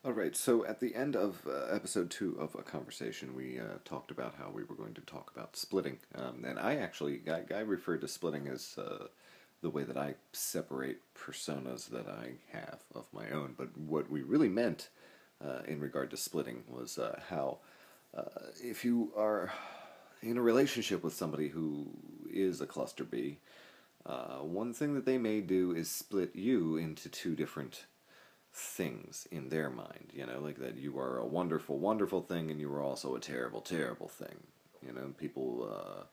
All right, so at the end of episode 2 of A Conversation, we talked about how we were going to talk about splitting. And I referred to splitting as the way that I separate personas that I have of my own. But what we really meant in regard to splitting was how if you are in a relationship with somebody who is a cluster B, one thing that they may do is split you into two different things in their mind, like that you are a wonderful, wonderful thing and you are also a terrible, terrible thing. People,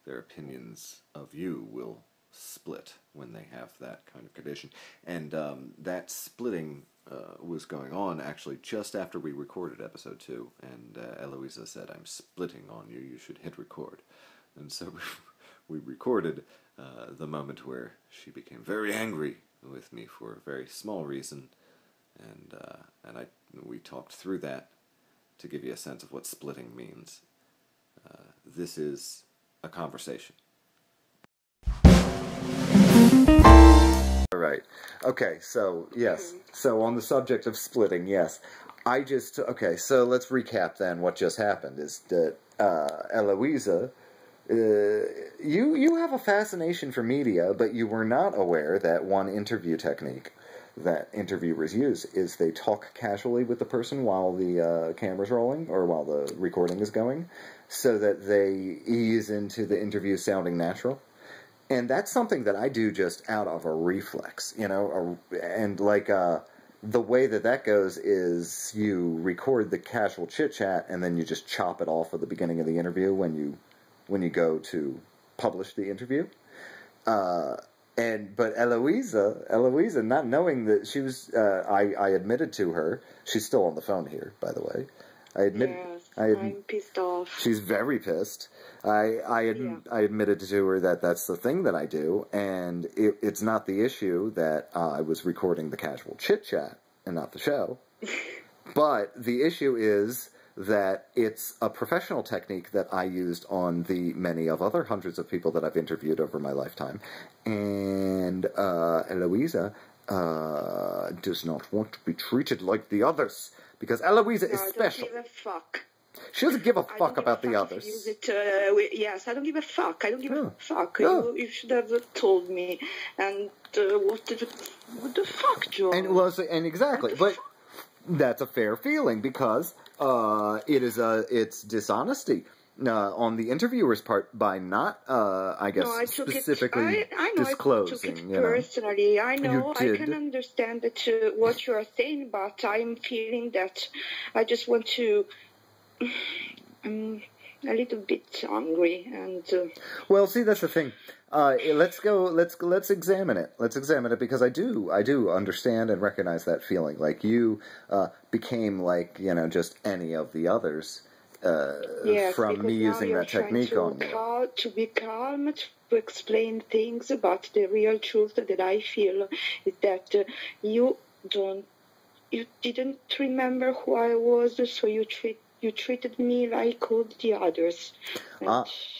their opinions of you will split when they have that kind of condition. And that splitting was going on actually just after we recorded episode 2, and Eloisa said, "I'm splitting on you, you should hit record." And so we recorded the moment where she became very angry with me for a very small reason. And we talked through that to give you a sense of what splitting means. This is A Conversation. All right. Okay, so, yes. So, on the subject of splitting, yes. Okay, so let's recap then what just happened. Is that, Eloisa, you have a fascination for media, but you were not aware that one interview technique that interviewers use is they talk casually with the person while the camera's rolling or while the recording is going, so that they ease into the interview sounding natural. And that's something that I do just out of a reflex, and like the way that goes is you record the casual chit-chat and then you just chop it off at the beginning of the interview when you go to publish the interview. But Eloisa, not knowing that she was, I admitted to her, she's still on the phone here, by the way. I'm pissed off. She's very pissed. I admitted to her that that's the thing that I do, and it's not the issue that I was recording the casual chit-chat and not the show. But the issue is that it's a professional technique that I used on the many of other hundreds of people that I've interviewed over my lifetime. And Eloisa does not want to be treated like the others, because Eloisa is special. I don't give a fuck. She doesn't give a fuck about the others. Yes, I don't give a fuck. I don't give a fuck. You should have told me. And what the fuck, John? And exactly, but that's a fair feeling, because it's dishonesty on the interviewer's part by not, specifically disclosing. I took it personally. I know, I can understand that what you are saying, but I'm feeling that I just want to. I'm a little bit hungry, and well, see, that's the thing. Let's examine it. Let's examine it, because I do understand and recognize that feeling. Like you became like just any of the others from me using that technique on you. To be calm, to explain things, but the real truth that I feel is that you didn't remember who I was, so you treated me like all the others.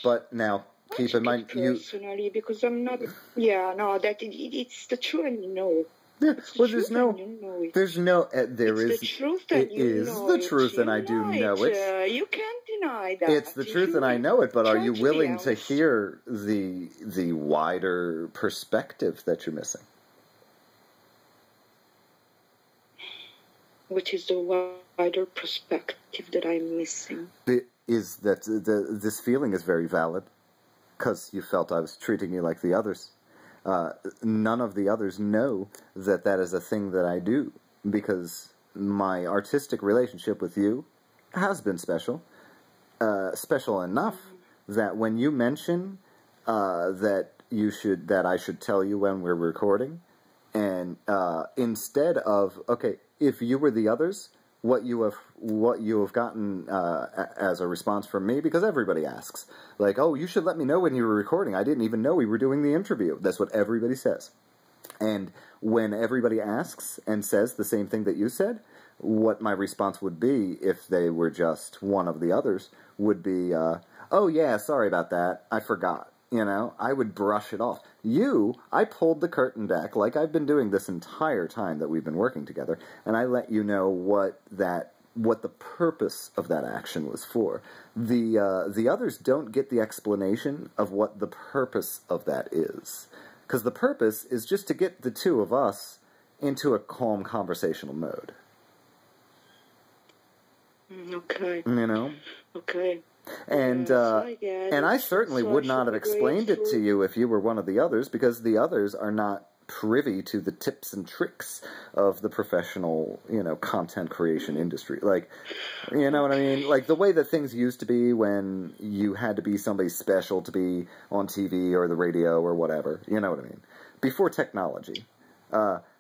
But now, keep in mind, personally, because I'm not. Yeah, no, it's the truth, and you know. Yeah, well, there is the truth, and it is the truth, and I do know it. You can't deny that. It's the truth, and I know it. But are you willing to hear the wider perspective that you're missing? Which is the wider perspective that I'm missing? Is that this feeling is very valid, because you felt I was treating you like the others. None of the others know that is a thing that I do, because my artistic relationship with you has been special. Special enough that when you mention that I should tell you when we're recording, and instead of, okay, if you were the others, what you have gotten as a response from me, because everybody asks, like, oh, you should let me know when you were recording. I didn't even know we were doing the interview. That's what everybody says. And when everybody asks and says the same thing that you said, what my response would be, if they were just one of the others, would be, oh yeah, sorry about that, I forgot. You know, I would brush it off. I pulled the curtain back like I've been doing this entire time that we've been working together, and I let you know what the purpose of that action was for. The others don't get the explanation of what the purpose of that is. Because the purpose is just to get the two of us into a calm conversational mode. Okay. You know? Okay. And I certainly would not have explained it to you if you were one of the others, because the others are not privy to the tips and tricks of the professional, content creation industry. Like, you know what I mean? Like, the way that things used to be when you had to be somebody special to be on TV or the radio or whatever. You know what I mean? Before technology.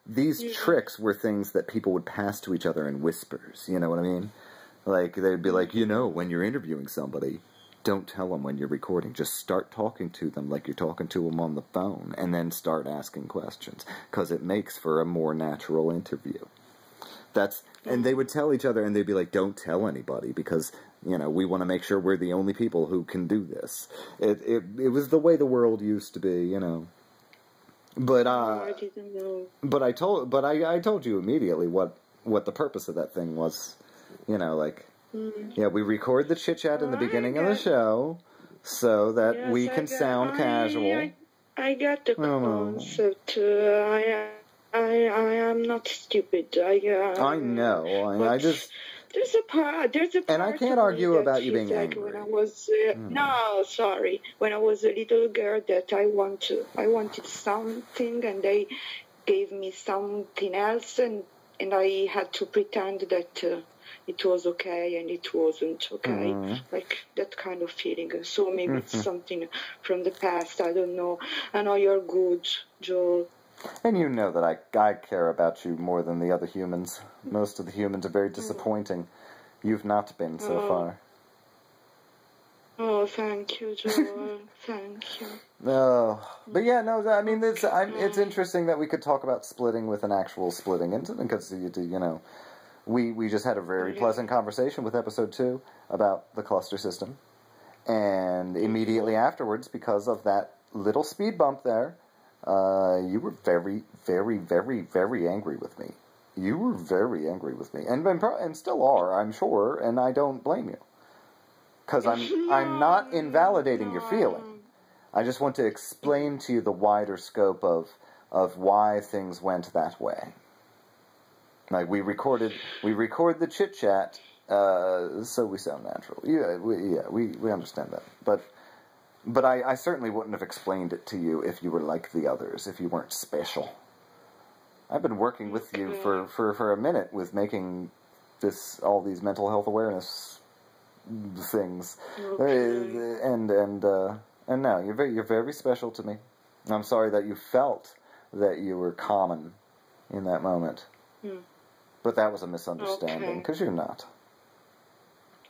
These tricks were things that people would pass to each other in whispers. You know what I mean? Like, they'd be like, when you're interviewing somebody, don't tell them when you're recording. Just start talking to them like you're talking to them on the phone, and then start asking questions, because it makes for a more natural interview. And they would tell each other, and they'd be like, don't tell anybody, because, we want to make sure we're the only people who can do this. It was the way the world used to be, But, I didn't know. But I told you immediately what the purpose of that thing was. We record the chit-chat in the beginning of the show so that we can sound casual. I got the concept. I am not stupid. I know. I just... There's a part. And I can't argue about you being angry. When I was no, sorry. When I was a little girl, that I wanted something, and they gave me something else, and I had to pretend that it was okay and it wasn't okay. Like that kind of feeling. So maybe it's something from the past. I don't know. I know you're good, Joel. And you know that I care about you more than the other humans. Most of the humans are very disappointing. You've not been so far. Oh, thank you, Joel. Thank you. No, but yeah, no. I mean, it's interesting that we could talk about splitting with an actual splitting incident, because we just had a very pleasant conversation with episode 2 about the cluster system, and immediately afterwards, because of that little speed bump there, you were very, very, very, very angry with me. You were very angry with me, and still are, I'm sure, and I don't blame you. Because I'm not invalidating your feeling. I just want to explain to you the wider scope of why things went that way. Like, we record the chit chat, so we sound natural. We understand that. But I certainly wouldn't have explained it to you if you were like the others, if you weren't special. I've been working with you for a minute with making all these mental health awareness things, and now you're very special to me. I'm sorry that you felt that you were common in that moment, but that was a misunderstanding, because you're not.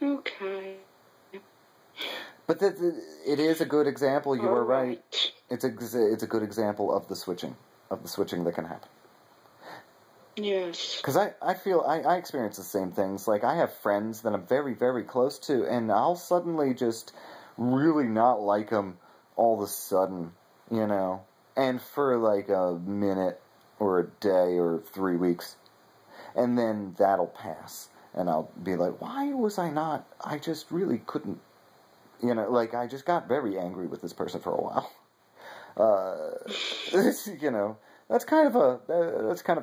Okay. But it is a good example. You are right. It's a good example of the switching that can happen. Yes. Because I feel I experience the same things. Like, I have friends that I'm very, very close to, and I'll suddenly just really not like them all of a sudden, and for like a minute or a day or 3 weeks, and then that'll pass, and I'll be like, why was I not? I just really couldn't, I just got very angry with this person for a while. That's kind of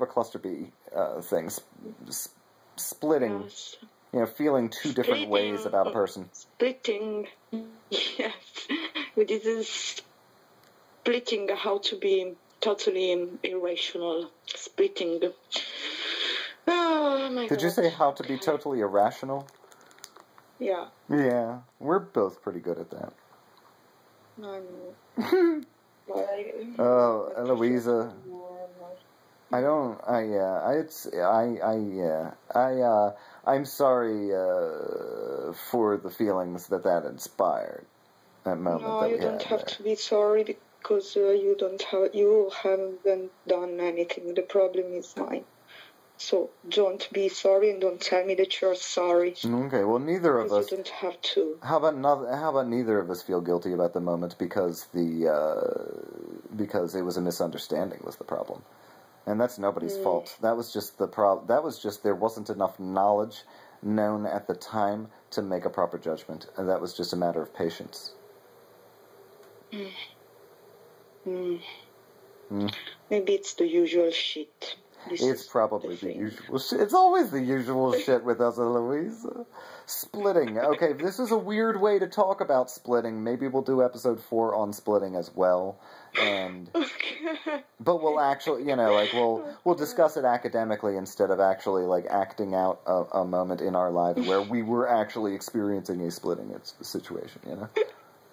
a cluster B thing. Splitting, Yes. Feeling two different ways about a person. Splitting, yes. This is splitting how to be totally irrational. Splitting. Oh my God. Did you say how to be totally irrational? Yeah. Yeah, we're both pretty good at that. I know. Oh, Eloisa. I'm sorry for the feelings that inspired. That moment No, that we you don't had have to be sorry, because you haven't done anything. The problem is mine. So don't be sorry and don't tell me that you're sorry. Okay, well, neither of us. You don't have to. How about neither of us feel guilty about the moment because because it was a misunderstanding was the problem, and that's nobody's fault. That was just the That was just there wasn't enough knowledge known at the time to make a proper judgment, and that was just a matter of patience. Maybe it's the usual shit. It's probably the usual shit. It's always the usual shit with us and Louisa. Splitting. Okay, this is a weird way to talk about splitting. Maybe we'll do episode 4 on splitting as well. And but we'll actually, we'll discuss it academically instead of actually acting out a moment in our lives where we were actually experiencing a splitting situation.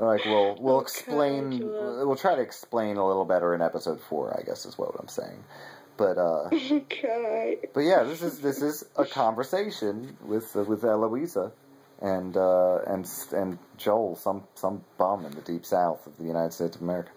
We'll explain. We'll try to explain a little better in episode 4. I guess is what I'm saying. But but yeah, this is a conversation with Eloisa and Joel, some bum in the deep south of the United States of America.